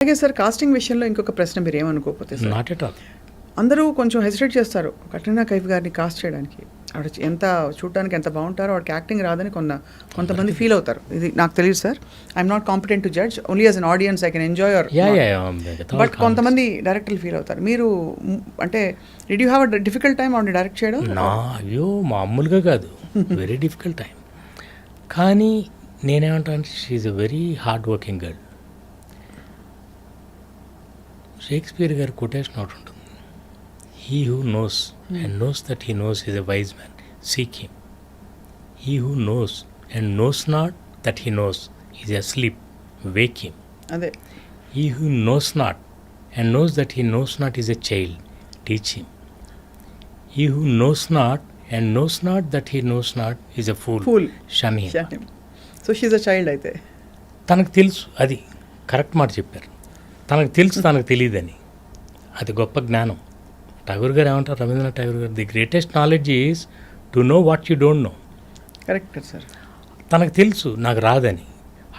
అలాగే sir casting విషయంలో ఇంకొక ప్రశ్న మీరు ఏమనుకోకపోతే సార్, నాట్ ఎట్ ఆల్. అందరూ కొంచెం హెసిటేట్ చేస్తారు కట్రీనా కైఫ్ గారిని కాస్ట్ చేయడానికి. ఆవిడ ఎంత చూడడానికి ఎంత బాగుంటారో ఆవిడకి యాక్టింగ్ రాదని కొంతమంది ఫీల్ అవుతారు. ఇది నాకు తెలియదు sir, I'm not competent to judge, only as an audience I can enjoy your. But కొంతమంది డైరెక్టర్లు ఫీల్ అవుతారు. మీరు అంటే did you have a difficult time ఆవిడ డైరెక్ట్ చేయడం? అయ్యో మామూలుగా కాదు, వెరీ డిఫికల్ట్ టైం. కానీ నేనేమంటాను, she's a very hard working girl. Shakespeare గారి కొటేషన్ ఒకటి ఉంటుంది, he who knows and knows that he knows is a wise man, seek him. He who knows and knows not that he knows is asleep, wake him. అదే, he who knows not and knows that he knows not is a child, teach him. He who knows not and knows not that he knows not is a fool, shun him. So she's a child. అయితే తనకు తెలుసు, అది correct మాట చెప్పారు, తనకు తెలుసు తనకు తెలియదని. అది గొప్ప జ్ఞానం. ఠాగూర్ గారు ఏమంటారు, రవీంద్రనాథ్ ఠాగూర్ గారు, the greatest knowledge is to know what you don't no. Correct sir. తనకు తెలుసు నాకు రాదని.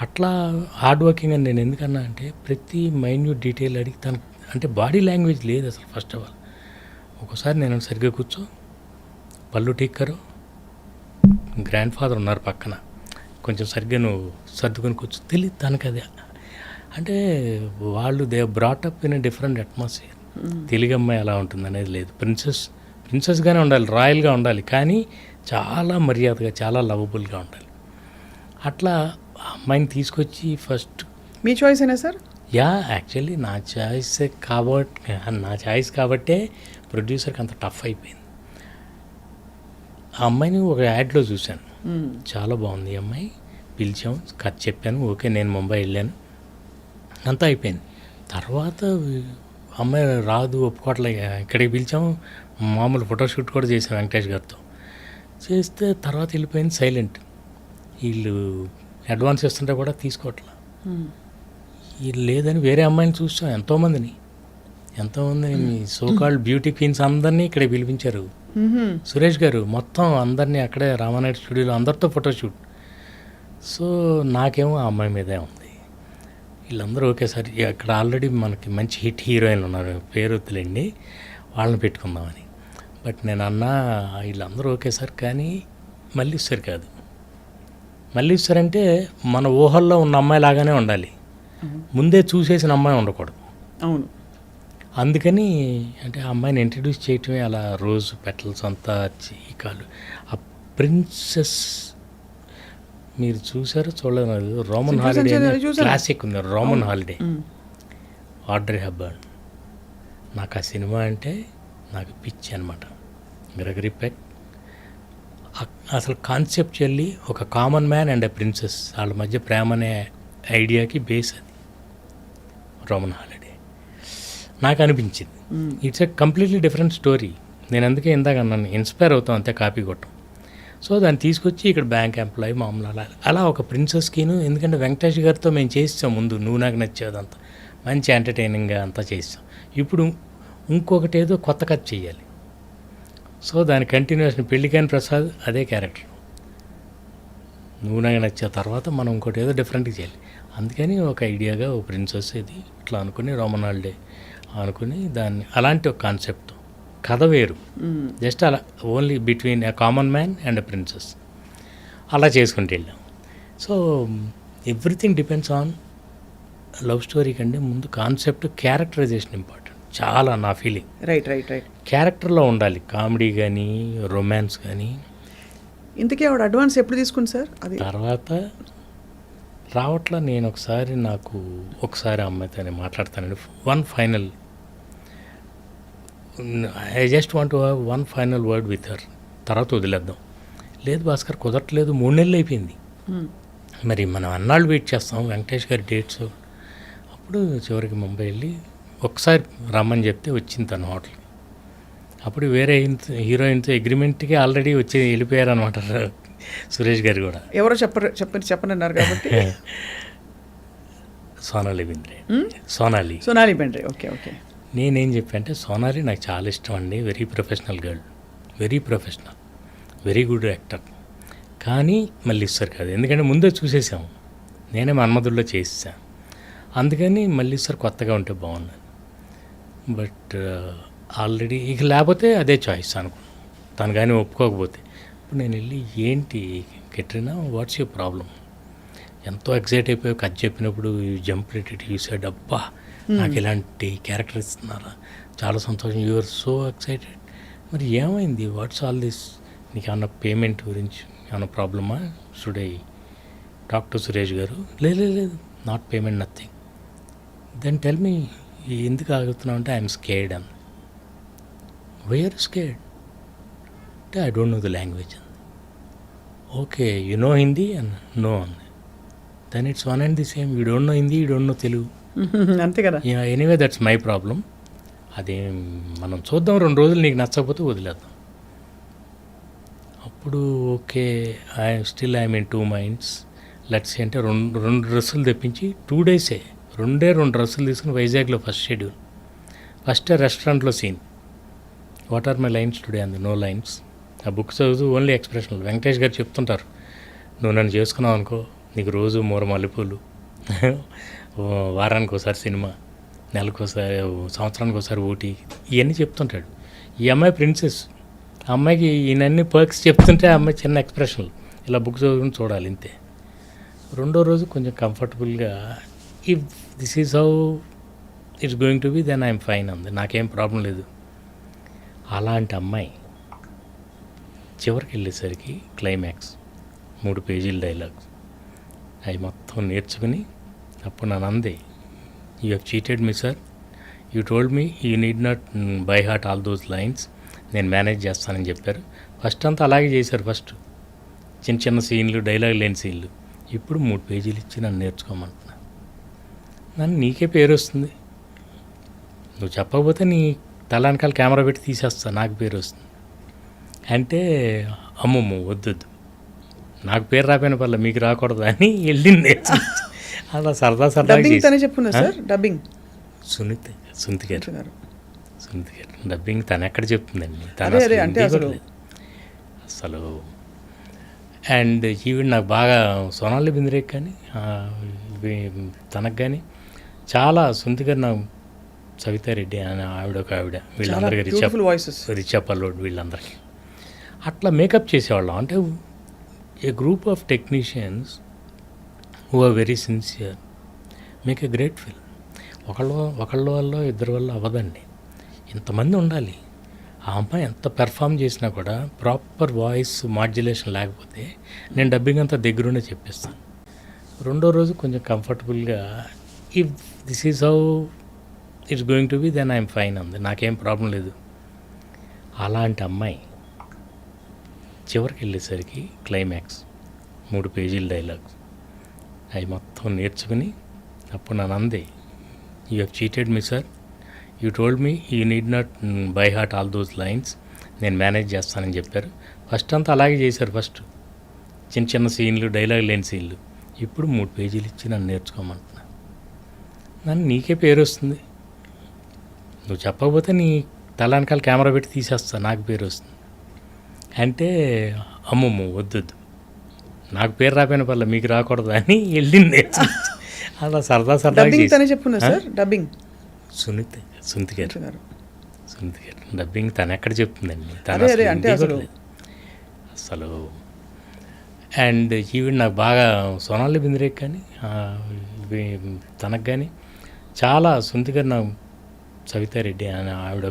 అట్లా హార్డ్ వర్కింగ్ అని నేను ఎందుకన్నా అంటే, ప్రతి మైన్యూట్ డీటెయిల్ అడిగి తనకు అంటే బాడీ లాంగ్వేజ్ లేదు అసలు. ఫస్ట్ ఆఫ్ ఆల్ ఒకసారి నేను సరిగ్గా కూర్చో, పళ్ళు టీక్కరు, గ్రాండ్ ఫాదర్ ఉన్నారు పక్కన, కొంచెం సరిగ్గా నువ్వు సర్దుకొని కూర్చో, తెలియదు తనకు అది. అంటే వాళ్ళు they brought up in a different atmosphere. Telugu అమ్మాయి అలా ఉంటుంది అనేది లేదు. ప్రిన్సెస్గానే ఉండాలి, రాయల్గా ఉండాలి, కానీ చాలా మర్యాదగా, చాలా లవబుల్గా ఉండాలి. అట్లా అమ్మాయిని తీసుకొచ్చి ఫస్ట్. మీ చాయిస్ అయినా సార్? యా, యాక్చువల్లీ నా చాయిస్ కాబట్టే ప్రొడ్యూసర్కి అంత టఫ్ అయిపోయింది. ఆ అమ్మాయిని ఒక యాడ్లో చూశాను, చాలా బాగుంది ఈ అమ్మాయి, పిలిచాం, కథ చెప్పాను, ఓకే, నేను ముంబై వెళ్ళాను, అంతా అయిపోయింది. తర్వాత అమ్మాయి రాదు, ఒప్పుకోవట్లే, ఇక్కడికి పిలిచాం, మామూలు ఫోటోషూట్ కూడా చేసాం వెంకటేష్ గారితో. చేస్తే తర్వాత వెళ్ళిపోయింది సైలెంట్. వీళ్ళు అడ్వాన్స్ ఇస్తుంటే కూడా తీసుకోవట్లా. వీళ్ళు లేదని వేరే అమ్మాయిని చూసాం, ఎంతోమందిని మీ సోకాల్డ్ బ్యూటీ క్వీన్స్ అందరినీ ఇక్కడే పిలిపించారు. సురేష్ గారు మొత్తం అందరినీ అక్కడే రామానాయుడు స్టూడియోలో అందరితో ఫోటోషూట్. సో నాకేమో ఆ అమ్మాయి మీదే ఉంది. వీళ్ళందరూ ఒకేసారి అక్కడ ఆల్రెడీ మనకి మంచి హిట్ హీరోయిన్లు ఉన్నారు, పేరు వద్దులేండి, వాళ్ళని పెట్టుకుందామని. బట్ నేను అన్నా వీళ్ళందరూ ఒకేసారి, కానీ మల్లీశ్వర్ కాదు. మల్లీశ్వర్ అంటే మన ఊహల్లో ఉన్న అమ్మాయి లాగానే ఉండాలి, ముందే చూసేసిన అమ్మాయి ఉండకూడదు. అవును. అందుకని అంటే ఆ అమ్మాయిని ఇంట్రడ్యూస్ చేయటమే అలా, రోజు పెటల్స్ అంతా చీకాలు. ఆ ప్రిన్సెస్ మీరు చూసారో చూడలేదు, రోమన్ హాలిడే క్లాసిక్ ఉంది, రోమన్ హాలిడే, ఆడ్రీ హెప్బర్న్. నాకు ఆ సినిమా అంటే నాకు పిచ్చి అనమాట. గ్రెగరీ పెక్ అసలు కాన్సెప్చువల్లీ ఒక common man and a princess, వాళ్ళ మధ్య ప్రేమ అనే ఐడియాకి బేస్ అది రోమన్ హాలిడే. నాకు అనిపించింది it's a completely different story. నేను అందుకే ఇందాక అన్నాను, ఇన్స్పైర్ అవుతాం అంతే, కాపీ కొట్టం. సో దాన్ని తీసుకొచ్చి ఇక్కడ బ్యాంక్ ఎంప్లాయీ మామూలు అలా ఒక ప్రిన్సెస్కిను. ఎందుకంటే వెంకటేష్ గారితో మేము చేస్తాం ముందు, నువ్వు నాకు నచ్చేదంతా మంచి ఎంటర్టైనింగ్గా అంతా చేస్తాం. ఇప్పుడు ఇంకొకటి ఏదో కొత్త కథ చేయాలి. సో దాని కంటిన్యూషన్ పెళ్ళికాని ప్రసాద్ అదే క్యారెక్టర్, నువ్వు నాకు నచ్చే తర్వాత మనం ఇంకోటి ఏదో డిఫరెంట్గా చేయాలి. అందుకని ఒక ఐడియాగా ఒక ప్రిన్సెస్ ఇది ఇట్లా అనుకుని రోమన్ హాలిడే అనుకుని దాన్ని అలాంటి ఒక కాన్సెప్ట్, కథ వేరు, జస్ట్ అలా only between a common man and a princess అలా చేసుకుంటూ వెళ్ళాం. So everything depends on love story కంటే ముందు కాన్సెప్ట్, క్యారెక్టరైజేషన్ ఇంపార్టెంట్ చాలా, నా ఫీలింగ్. రైట్. క్యారెక్టర్లో ఉండాలి, కామెడీ కానీ రొమాన్స్ కానీ. ఇంతకీ ఆవిడ అడ్వాన్స్ ఎప్పుడు తీసుకుంది సార్? అది తర్వాత రావట్లా. నేను ఒకసారి అమ్మాయితో మాట్లాడతానండి, one final, I just want to have one final word with her, తర్వాత వదిలేద్దాం. లేదు భాస్కర్ కుదరట్లేదు, 3 నెలలు అయిపోయింది, మరి మనం అన్నాళ్ళు వెయిట్ చేస్తాం వెంకటేష్ గారి డేట్స్. అప్పుడు చివరికి ముంబై వెళ్ళి ఒకసారి రమ్మని చెప్తే వచ్చింది తను హోటల్కి. అప్పుడు వేరే హీరోయిన్తో అగ్రిమెంట్కి ఆల్రెడీ వచ్చి వెళ్ళిపోయారు అనమాట సురేష్ గారు కూడా. ఎవరో చెప్పనన్నారు కాబట్టి సోనాలి బెంద్రే. ఓకే. నేనేం చెప్పా అంటే, సోనాలి నాకు చాలా ఇష్టం అండి, very professional girl, very professional, very good actor, కానీ మళ్ళీ ఇస్తారు కాదు, ఎందుకంటే ముందే చూసేసాము, నేనే మన్మధుల్లో చేసేసాను. అందుకని మళ్ళీ సార్ కొత్తగా ఉంటే బాగున్నాను. బట్ ఆల్రెడీ ఇక లేకపోతే అదే చాయిస్ అనుకున్నాను. తను కానీ ఒప్పుకోకపోతే ఇప్పుడు నేను వెళ్ళి ఏంటి కెట్రినా వాట్స్ యువర్ ప్రాబ్లం, ఎంతో ఎక్సైట్ అయిపోయి కథ చెప్పినప్పుడు జంప్ రేటెడ్ యూ సెడ్ అబ్బా నాకు ఇలాంటి క్యారెక్టర్ ఇస్తున్నారా, చాలా సంతోషం, యూఆర్ సో ఎక్సైటెడ్. మరి ఏమైంది, వాట్స్ ఆల్ దిస్, నీకు ఏమన్నా పేమెంట్ గురించి ఏమన్నా ప్రాబ్లమా, should I talk to Suresh garu? లేదు not payment, nothing. Then tell me ఎందుకు ఆగుతున్నావు అంటే ఐఎమ్ స్కేర్డ్ అని. వేర్ స్కేర్డ్ అంటే I don't know the language అంది. Okay you know Hindi and know అంది. Then it's one and the same, you don't know Hindi, you don't know Telugu. అంతే కదా. Anyway that's my problem. అదే మనం చూద్దాం, 2 రోజులు నీకు నచ్చకపోతే వదిలేద్దాం. అప్పుడు okay I'm in 2 minds. Let's అంటే రెండు డ్రెస్సులు తెప్పించి 2 డేసే 2 డ్రెస్సులు తీసుకుని వైజాగ్లో ఫస్ట్ షెడ్యూల్. ఫస్ట్ రెస్టారెంట్లో scene, what are my lines today అంది. No lines. ఆ బుక్ చదువుతూ ఓన్లీ ఎక్స్ప్రెషన్లు. వెంకటేష్ గారు చెప్తుంటారు, నువ్వు నన్ను చేసుకున్నావు అనుకో నీకు రోజు 3 మల్లెపూలు, వారానికి ఒకసారి సినిమా, నెలకోసారి, సంవత్సరానికి ఒకసారి ఊటీ, ఇవన్నీ చెప్తుంటాడు. ఈ అమ్మాయి ప్రిన్సెస్, ఆ అమ్మాయికి ఈయనన్ని పర్క్స్ చెప్తుంటే ఆ అమ్మాయి చిన్న ఎక్స్ప్రెషన్లు ఇలా బుక్ చదువుకుని చూడాలి ఇంతే. 2వ రోజు కొంచెం కంఫర్టబుల్గా if this is how it's going to be then I'm fine అంది. నాకేం ప్రాబ్లం లేదు. అలాంటి అమ్మాయి చివరికి వెళ్ళేసరికి క్లైమాక్స్ 3 పేజీల డైలాగ్స్ అవి మొత్తం నేర్చుకుని అప్పుడు నన్ను అంది, you have cheated me sir, you told me you need not by heart all those lines, నేను మేనేజ్ చేస్తానని చెప్పారు. ఫస్ట్ అంతా అలాగే చేశారు. ఫస్ట్ చిన్న సీన్లు, డైలాగ్ లేని సీన్లు. ఇప్పుడు 3 పేజీలు ఇచ్చి నన్ను నేర్చుకోమంటున్నా. నన్ను నీకే పేరు వస్తుంది, నువ్వు చెప్పకపోతే నీ తల వెనకాల కెమెరా పెట్టి తీసేస్తా, నాకు పేరు వస్తుంది అంటే అమ్మమ్మ వద్దు, నాకు పేరు రాపోయిన పర్లే మీకు రాకూడదు అని వెళ్ళింది. అలా సరదా చెప్పున్నా సార్. డబ్బింగ్ సునీత గారు డబ్బింగ్ తను ఎక్కడ చెప్తుందండి, అంటే అసలు. అండ్ ఈవిడ నాకు బాగా సోనాలి బింద్రేకి కానీ తనకు కానీ చాలా, సునీత గారు నాకు, సవితారెడ్డి అని ఆవిడ వీళ్ళందరికీ రిచా పల్లోడ్ వీళ్ళందరికీ అట్లా మేకప్ చేసేవాళ్ళం. అంటే a group of technicians who are very sincere make a great film. ఒకళ్ళ వల్ల 2 వల్ల అవ్వదండి, ఇంతమంది ఉండాలి. ఆ అమ్మాయి ఎంత పెర్ఫామ్ చేసినా కూడా ప్రాపర్ వాయిస్ మాడ్యులేషన్ లేకపోతే నేను డబ్బింగ్ అంతా దగ్గరుండే చెప్పేస్తాను. 2వ రోజు కొంచెం కంఫర్టబుల్గా if this is how it's going to be then I'm fine అంది. నాకేం ప్రాబ్లం లేదు. అలాంటి అమ్మాయి చివరికి వెళ్ళేసరికి క్లైమాక్స్ 3 పేజీల డైలాగ్స్ అవి మొత్తం నేర్చుకుని అప్పుడు నన్ను అంది, you have cheated me sir, you told me you need not by heart all those lines, నేను మేనేజ్ చేస్తానని చెప్పారు. ఫస్ట్ అంతా అలాగే చేశారు. ఫస్ట్ చిన్న సీన్లు, డైలాగ్ లేని సీన్లు. ఇప్పుడు 3 పేజీలు ఇచ్చి నన్ను నేర్చుకోమంటున్నా. నన్ను నీకే పేరు వస్తుంది, నువ్వు చెప్పకపోతే నీ తల వెనకాల కెమెరా పెట్టి తీసేస్తా, నాకు పేరు వస్తుంది అంటే అమ్మమ్మ వద్దు, నాకు పేరు రాపోయిన పర్లే మీకు రాకూడదు అని వెళ్ళింది. అలా సరదా చెప్పున్నా సార్. డబ్బింగ్ సునీత గారు డబ్బింగ్ తను ఎక్కడ చెప్తుందండి, అంటే అసలు. అండ్ ఈవిడ నాకు బాగా సోనాలి బింద్రేకి కానీ తనకు కానీ చాలా, సునీత గారు నాకు, సవితారెడ్డి అని ఆవిడ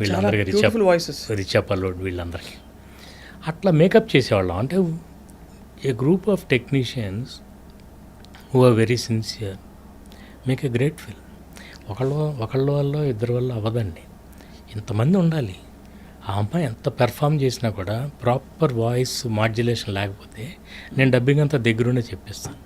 వీళ్ళందరికీ రిచా పల్లోడ్ వీళ్ళందరికీ అట్లా మేకప్ చేసేవాళ్ళం. అంటే a group of technicians who are very sincere make a great film. ఒకళ్ళ వల్ల 2 వల్ల అవ్వదండి, ఇంతమంది ఉండాలి. ఆ అమ్మాయి ఎంత పెర్ఫామ్ చేసినా కూడా ప్రాపర్ వాయిస్ మాడ్యులేషన్ లేకపోతే నేను డబ్బింగ్ అంతా దగ్గరుండే చెప్పేస్తాను.